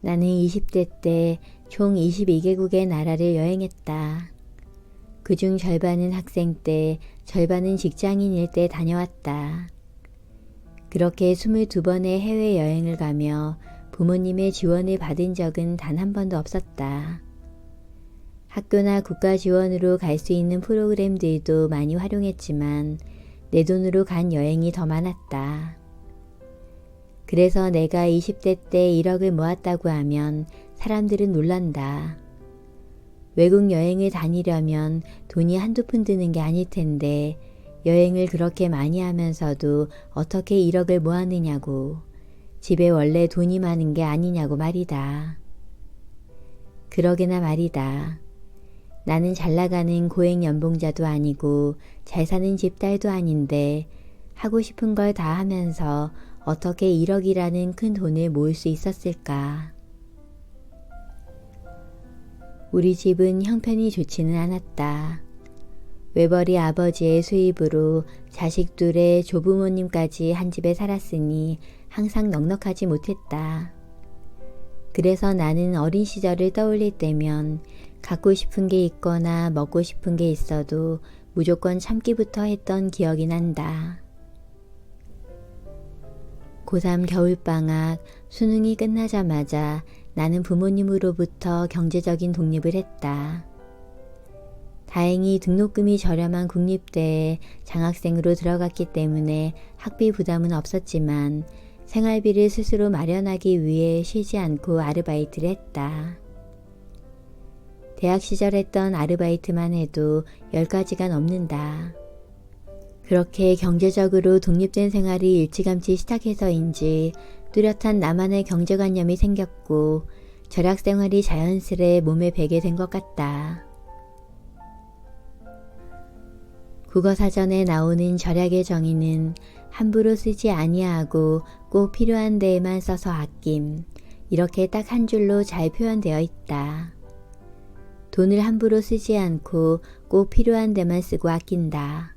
나는 20대 때 총 22개국의 나라를 여행했다. 그중 절반은 학생 때, 절반은 직장인일 때 다녀왔다. 그렇게 22번의 해외여행을 가며 부모님의 지원을 받은 적은 단 한 번도 없었다. 학교나 국가 지원으로 갈 수 있는 프로그램들도 많이 활용했지만 내 돈으로 간 여행이 더 많았다. 그래서 내가 20대 때 1억을 모았다고 하면 사람들은 놀란다. 외국 여행을 다니려면 돈이 한두 푼 드는 게 아닐 텐데 여행을 그렇게 많이 하면서도 어떻게 1억을 모았느냐고, 집에 원래 돈이 많은 게 아니냐고 말이다. 그러게나 말이다. 나는 잘 나가는 고액 연봉자도 아니고 잘 사는 집 딸도 아닌데 하고 싶은 걸 다 하면서 어떻게 1억이라는 큰 돈을 모을 수 있었을까? 우리 집은 형편이 좋지는 않았다. 외벌이 아버지의 수입으로 자식 둘의 조부모님까지 한 집에 살았으니 항상 넉넉하지 못했다. 그래서 나는 어린 시절을 떠올릴 때면 갖고 싶은 게 있거나 먹고 싶은 게 있어도 무조건 참기부터 했던 기억이 난다. 고3 겨울방학, 수능이 끝나자마자 나는 부모님으로부터 경제적인 독립을 했다. 다행히 등록금이 저렴한 국립대에 장학생으로 들어갔기 때문에 학비 부담은 없었지만 생활비를 스스로 마련하기 위해 쉬지 않고 아르바이트를 했다. 대학 시절 했던 아르바이트만 해도 10가지가 넘는다. 그렇게 경제적으로 독립된 생활이 일찌감치 시작해서인지 뚜렷한 나만의 경제관념이 생겼고 절약생활이 자연스레 몸에 배게 된 것 같다. 국어사전에 나오는 절약의 정의는 함부로 쓰지 아니하고 꼭 필요한 데에만 써서 아낌, 이렇게 딱 한 줄로 잘 표현되어 있다. 돈을 함부로 쓰지 않고 꼭 필요한 데만 쓰고 아낀다.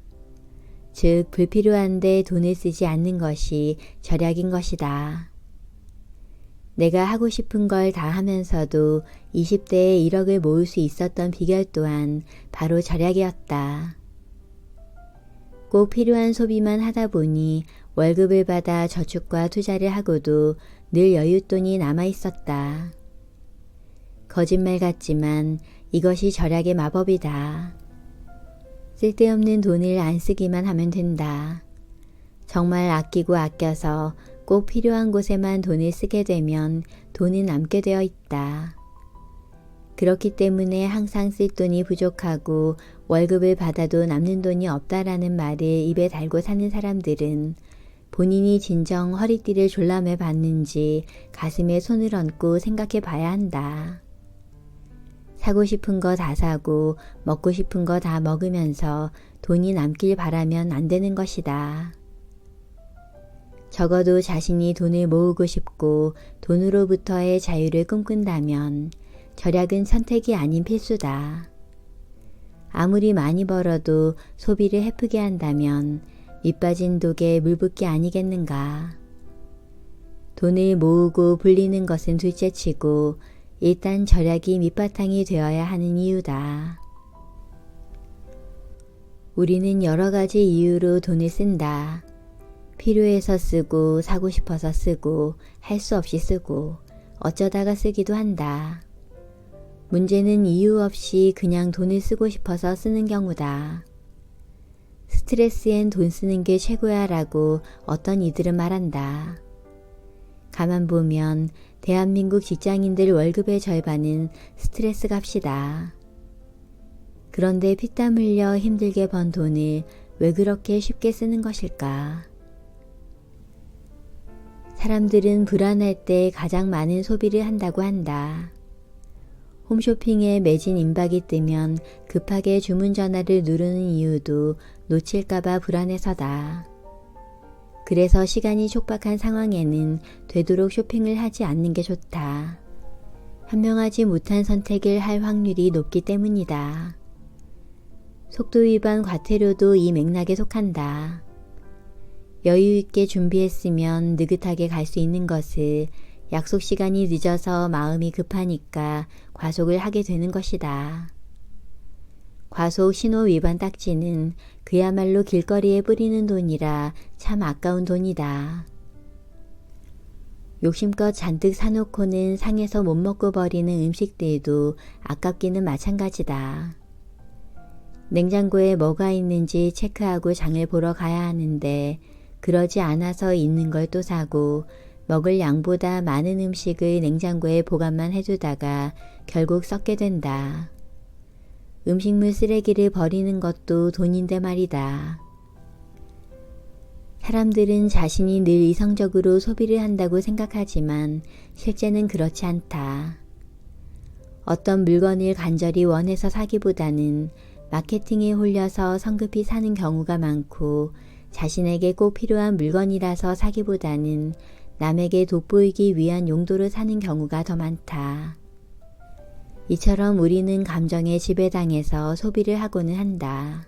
즉 불필요한 데 돈을 쓰지 않는 것이 절약인 것이다. 내가 하고 싶은 걸 다 하면서도 20대에 1억을 모을 수 있었던 비결 또한 바로 절약이었다. 꼭 필요한 소비만 하다 보니 월급을 받아 저축과 투자를 하고도 늘 여윳돈이 남아 있었다. 거짓말 같지만 이것이 절약의 마법이다. 쓸데없는 돈을 안 쓰기만 하면 된다. 정말 아끼고 아껴서 꼭 필요한 곳에만 돈을 쓰게 되면 돈이 남게 되어 있다. 그렇기 때문에 항상 쓸 돈이 부족하고 월급을 받아도 남는 돈이 없다라는 말을 입에 달고 사는 사람들은 본인이 진정 허리띠를 졸라매 봤는지 가슴에 손을 얹고 생각해 봐야 한다. 사고 싶은 거 다 사고 먹고 싶은 거 다 먹으면서 돈이 남길 바라면 안 되는 것이다. 적어도 자신이 돈을 모으고 싶고 돈으로부터의 자유를 꿈꾼다면 절약은 선택이 아닌 필수다. 아무리 많이 벌어도 소비를 헤프게 한다면 밑빠진 독에 물 붓기 아니겠는가. 돈을 모으고 불리는 것은 둘째치고 일단 절약이 밑바탕이 되어야 하는 이유다. 우리는 여러 가지 이유로 돈을 쓴다. 필요해서 쓰고 사고 싶어서 쓰고 할 수 없이 쓰고 어쩌다가 쓰기도 한다. 문제는 이유 없이 그냥 돈을 쓰고 싶어서 쓰는 경우다. 스트레스엔 돈 쓰는 게 최고야 라고 어떤 이들은 말한다. 가만 보면 대한민국 직장인들 월급의 절반은 스트레스 값이다. 그런데 피땀 흘려 힘들게 번 돈을 왜 그렇게 쉽게 쓰는 것일까? 사람들은 불안할 때 가장 많은 소비를 한다고 한다. 홈쇼핑에 매진 임박이 뜨면 급하게 주문 전화를 누르는 이유도 놓칠까봐 불안해서다. 그래서 시간이 촉박한 상황에는 되도록 쇼핑을 하지 않는 게 좋다. 현명하지 못한 선택을 할 확률이 높기 때문이다. 속도 위반 과태료도 이 맥락에 속한다. 여유 있게 준비했으면 느긋하게 갈 수 있는 것을 약속 시간이 늦어서 마음이 급하니까 과속을 하게 되는 것이다. 과속 신호 위반 딱지는 그야말로 길거리에 뿌리는 돈이라 참 아까운 돈이다. 욕심껏 잔뜩 사놓고는 상해서 못 먹고 버리는 음식들도 아깝기는 마찬가지다. 냉장고에 뭐가 있는지 체크하고 장을 보러 가야 하는데 그러지 않아서 있는 걸 또 사고 먹을 양보다 많은 음식을 냉장고에 보관만 해두다가 결국 썩게 된다. 음식물 쓰레기를 버리는 것도 돈인데 말이다. 사람들은 자신이 늘 이성적으로 소비를 한다고 생각하지만 실제는 그렇지 않다. 어떤 물건을 간절히 원해서 사기보다는 마케팅에 홀려서 성급히 사는 경우가 많고 자신에게 꼭 필요한 물건이라서 사기보다는 남에게 돋보이기 위한 용도로 사는 경우가 더 많다. 이처럼 우리는 감정에 지배당해서 소비를 하고는 한다.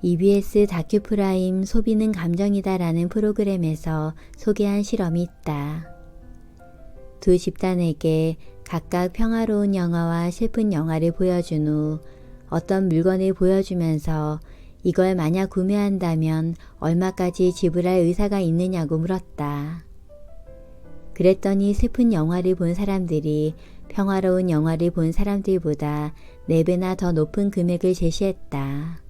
EBS 다큐프라임 소비는 감정이다라는 프로그램에서 소개한 실험이 있다. 두 집단에게 각각 평화로운 영화와 슬픈 영화를 보여준 후 어떤 물건을 보여주면서 이걸 만약 구매한다면 얼마까지 지불할 의사가 있느냐고 물었다. 그랬더니 슬픈 영화를 본 사람들이 평화로운 영화를 본 사람들보다 4배나 더 높은 금액을 제시했다.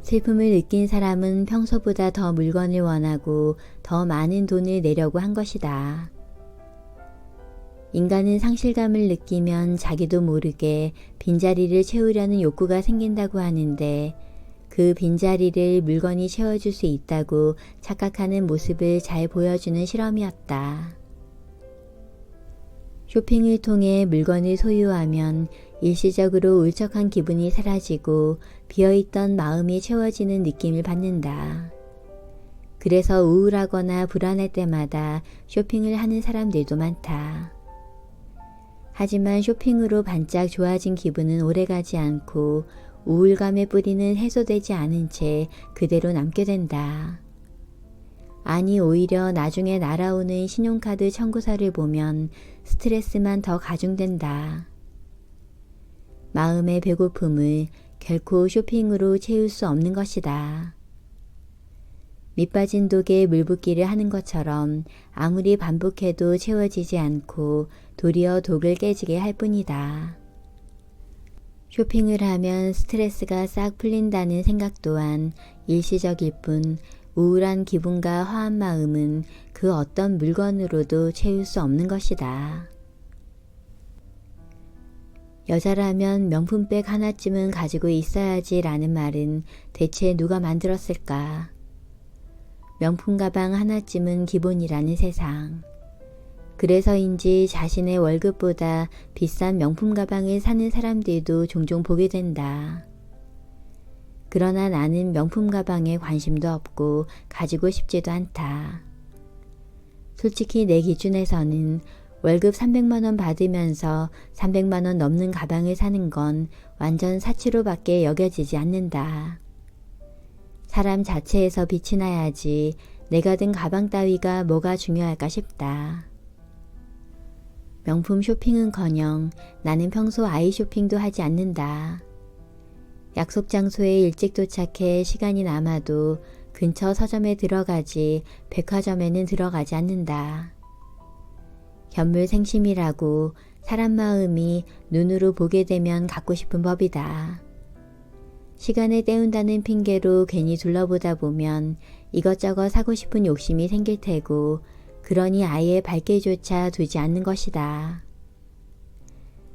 슬픔을 느낀 사람은 평소보다 더 물건을 원하고 더 많은 돈을 내려고 한 것이다. 인간은 상실감을 느끼면 자기도 모르게 빈자리를 채우려는 욕구가 생긴다고 하는데 그 빈자리를 물건이 채워줄 수 있다고 착각하는 모습을 잘 보여주는 실험이었다. 쇼핑을 통해 물건을 소유하면 일시적으로 울적한 기분이 사라지고 비어있던 마음이 채워지는 느낌을 받는다. 그래서 우울하거나 불안할 때마다 쇼핑을 하는 사람들도 많다. 하지만 쇼핑으로 반짝 좋아진 기분은 오래가지 않고 우울감에 뿌리는 해소되지 않은 채 그대로 남게 된다. 아니 오히려 나중에 날아오는 신용카드 청구서를 보면 스트레스만 더 가중된다. 마음의 배고픔을 결코 쇼핑으로 채울 수 없는 것이다. 밑빠진 독에 물 붓기를 하는 것처럼 아무리 반복해도 채워지지 않고 도리어 독을 깨지게 할 뿐이다. 쇼핑을 하면 스트레스가 싹 풀린다는 생각 또한 일시적일 뿐 우울한 기분과 화한 마음은 그 어떤 물건으로도 채울 수 없는 것이다. 여자라면 명품백 하나쯤은 가지고 있어야지 라는 말은 대체 누가 만들었을까? 명품 가방 하나쯤은 기본이라는 세상. 그래서인지 자신의 월급보다 비싼 명품 가방을 사는 사람들도 종종 보게 된다. 그러나 나는 명품 가방에 관심도 없고 가지고 싶지도 않다. 솔직히 내 기준에서는 월급 300만 원 받으면서 300만 원 넘는 가방을 사는 건 완전 사치로밖에 여겨지지 않는다. 사람 자체에서 빛이 나야지 내가 든 가방 따위가 뭐가 중요할까 싶다. 명품 쇼핑은커녕 나는 평소 아이 쇼핑도 하지 않는다. 약속 장소에 일찍 도착해 시간이 남아도 근처 서점에 들어가지 백화점에는 들어가지 않는다. 견물생심이라고 사람 마음이 눈으로 보게 되면 갖고 싶은 법이다. 시간을 때운다는 핑계로 괜히 둘러보다 보면 이것저것 사고 싶은 욕심이 생길 테고 그러니 아예 발길조차 두지 않는 것이다.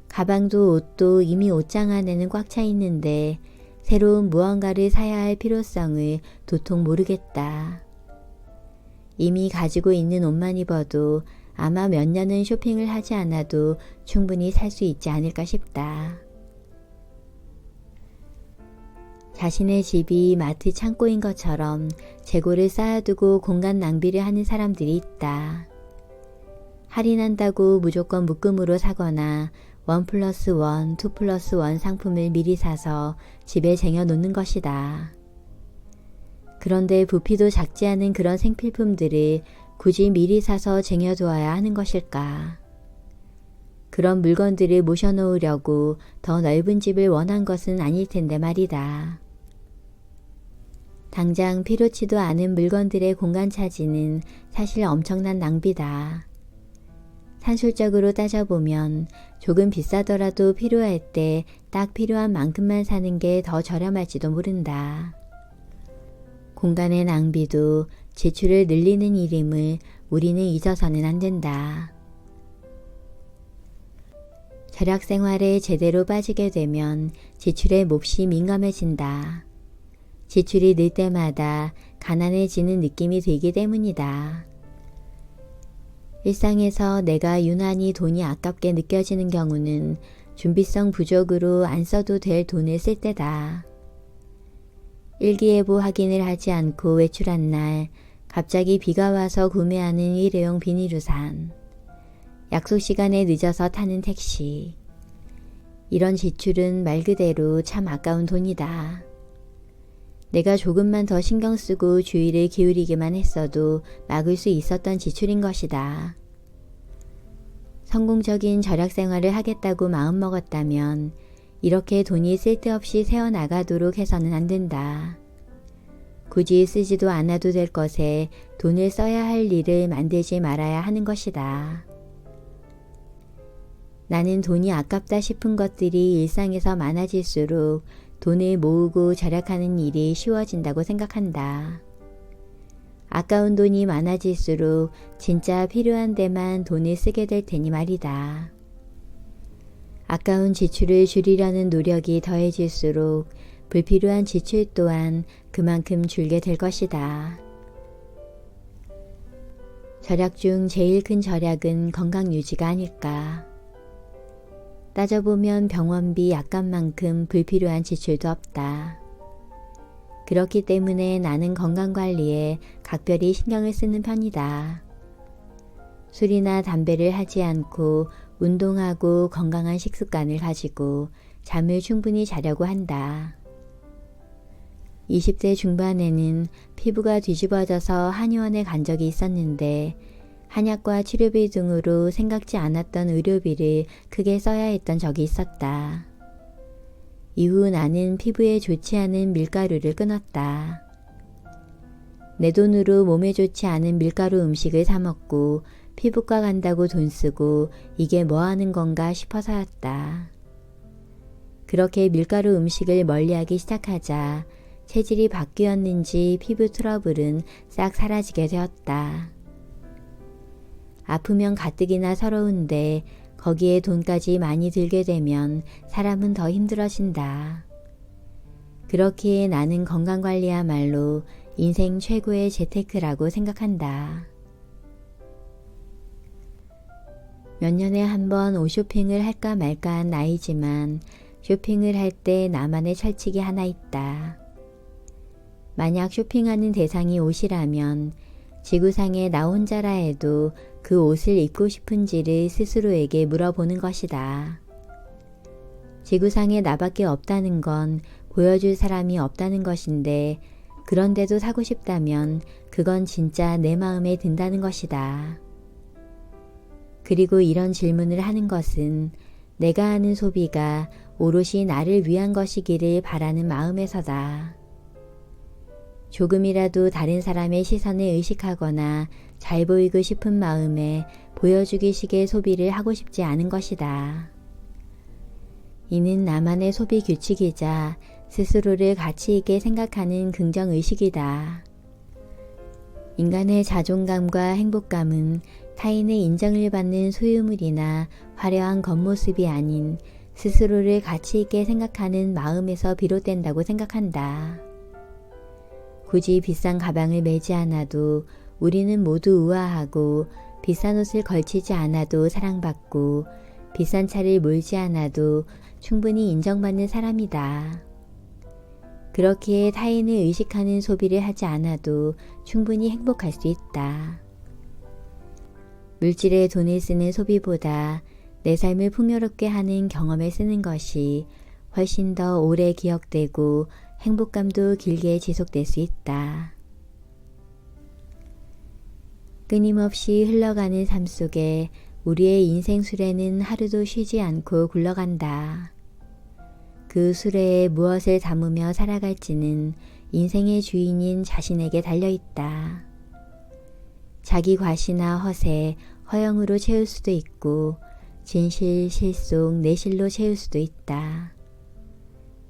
가방도 옷도 이미 옷장 안에는 꽉 차 있는데 새로운 무언가를 사야 할 필요성을 도통 모르겠다. 이미 가지고 있는 옷만 입어도 아마 몇 년은 쇼핑을 하지 않아도 충분히 살 수 있지 않을까 싶다. 자신의 집이 마트 창고인 것처럼 재고를 쌓아두고 공간 낭비를 하는 사람들이 있다. 할인한다고 무조건 묶음으로 사거나 1+1, 2+1 상품을 미리 사서 집에 쟁여놓는 것이다. 그런데 부피도 작지 않은 그런 생필품들을 굳이 미리 사서 쟁여두어야 하는 것일까? 그런 물건들을 모셔놓으려고 더 넓은 집을 원한 것은 아닐 텐데 말이다. 당장 필요치도 않은 물건들의 공간 차지는 사실 엄청난 낭비다. 산술적으로 따져보면 조금 비싸더라도 필요할 때 딱 필요한 만큼만 사는 게 더 저렴할지도 모른다. 공간의 낭비도 지출을 늘리는 일임을 우리는 잊어서는 안 된다. 절약 생활에 제대로 빠지게 되면 지출에 몹시 민감해진다. 지출이 늘 때마다 가난해지는 느낌이 들기 때문이다. 일상에서 내가 유난히 돈이 아깝게 느껴지는 경우는 준비성 부족으로 안 써도 될 돈을 쓸 때다. 일기예보 확인을 하지 않고 외출한 날 갑자기 비가 와서 구매하는 일회용 비닐우산, 약속 시간에 늦어서 타는 택시, 이런 지출은 말 그대로 참 아까운 돈이다. 내가 조금만 더 신경 쓰고 주의를 기울이기만 했어도 막을 수 있었던 지출인 것이다. 성공적인 절약 생활을 하겠다고 마음먹었다면 이렇게 돈이 쓸데없이 새어나가도록 해서는 안 된다. 굳이 쓰지도 않아도 될 것에 돈을 써야 할 일을 만들지 말아야 하는 것이다. 나는 돈이 아깝다 싶은 것들이 일상에서 많아질수록 돈을 모으고 절약하는 일이 쉬워진다고 생각한다. 아까운 돈이 많아질수록 진짜 필요한 데만 돈을 쓰게 될 테니 말이다. 아까운 지출을 줄이려는 노력이 더해질수록 불필요한 지출 또한 그만큼 줄게 될 것이다. 절약 중 제일 큰 절약은 건강 유지가 아닐까. 따져보면 병원비 약간만큼 불필요한 지출도 없다. 그렇기 때문에 나는 건강관리에 각별히 신경을 쓰는 편이다. 술이나 담배를 하지 않고 운동하고 건강한 식습관을 가지고 잠을 충분히 자려고 한다. 20대 중반에는 피부가 뒤집어져서 한의원에 간 적이 있었는데 한약과 치료비 등으로 생각지 않았던 의료비를 크게 써야 했던 적이 있었다. 이후 나는 피부에 좋지 않은 밀가루를 끊었다. 내 돈으로 몸에 좋지 않은 밀가루 음식을 사 먹고 피부과 간다고 돈 쓰고 이게 뭐 하는 건가 싶어서였다. 그렇게 밀가루 음식을 멀리하기 시작하자 체질이 바뀌었는지 피부 트러블은 싹 사라지게 되었다. 아프면 가뜩이나 서러운데 거기에 돈까지 많이 들게 되면 사람은 더 힘들어진다. 그렇기에 나는 건강관리야말로 인생 최고의 재테크라고 생각한다. 몇 년에 한 번 옷 쇼핑을 할까 말까 한 나이지만 쇼핑을 할 때 나만의 철칙이 하나 있다. 만약 쇼핑하는 대상이 옷이라면 지구상에 나 혼자라 해도 그 옷을 입고 싶은지를 스스로에게 물어보는 것이다. 지구상에 나밖에 없다는 건 보여줄 사람이 없다는 것인데 그런데도 사고 싶다면 그건 진짜 내 마음에 든다는 것이다. 그리고 이런 질문을 하는 것은 내가 하는 소비가 오롯이 나를 위한 것이기를 바라는 마음에서다. 조금이라도 다른 사람의 시선을 의식하거나 잘 보이고 싶은 마음에 보여주기식의 소비를 하고 싶지 않은 것이다. 이는 나만의 소비 규칙이자 스스로를 가치 있게 생각하는 긍정의식이다. 인간의 자존감과 행복감은 타인의 인정을 받는 소유물이나 화려한 겉모습이 아닌 스스로를 가치 있게 생각하는 마음에서 비롯된다고 생각한다. 굳이 비싼 가방을 매지 않아도 우리는 모두 우아하고 비싼 옷을 걸치지 않아도 사랑받고 비싼 차를 몰지 않아도 충분히 인정받는 사람이다. 그렇기에 타인을 의식하는 소비를 하지 않아도 충분히 행복할 수 있다. 물질에 돈을 쓰는 소비보다 내 삶을 풍요롭게 하는 경험에 쓰는 것이 훨씬 더 오래 기억되고 행복감도 길게 지속될 수 있다. 끊임없이 흘러가는 삶 속에 우리의 인생 수레는 하루도 쉬지 않고 굴러간다. 그 수레에 무엇을 담으며 살아갈지는 인생의 주인인 자신에게 달려있다. 자기 과시나 허세, 허영으로 채울 수도 있고 진실, 실속, 내실로 채울 수도 있다.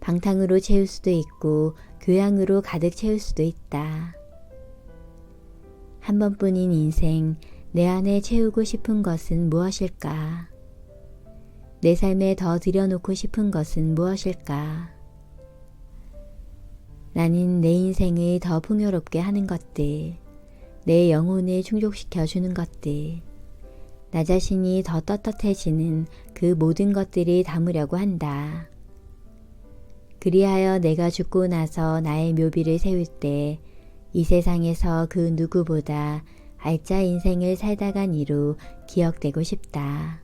방탕으로 채울 수도 있고 교양으로 가득 채울 수도 있다. 한 번뿐인 인생, 내 안에 채우고 싶은 것은 무엇일까? 내 삶에 더 들여놓고 싶은 것은 무엇일까? 나는 내 인생을 더 풍요롭게 하는 것들, 내 영혼을 충족시켜 주는 것들, 나 자신이 더 떳떳해지는 그 모든 것들을 담으려고 한다. 그리하여 내가 죽고 나서 나의 묘비를 세울 때 이 세상에서 그 누구보다 알짜 인생을 살다 간 이로 기억되고 싶다.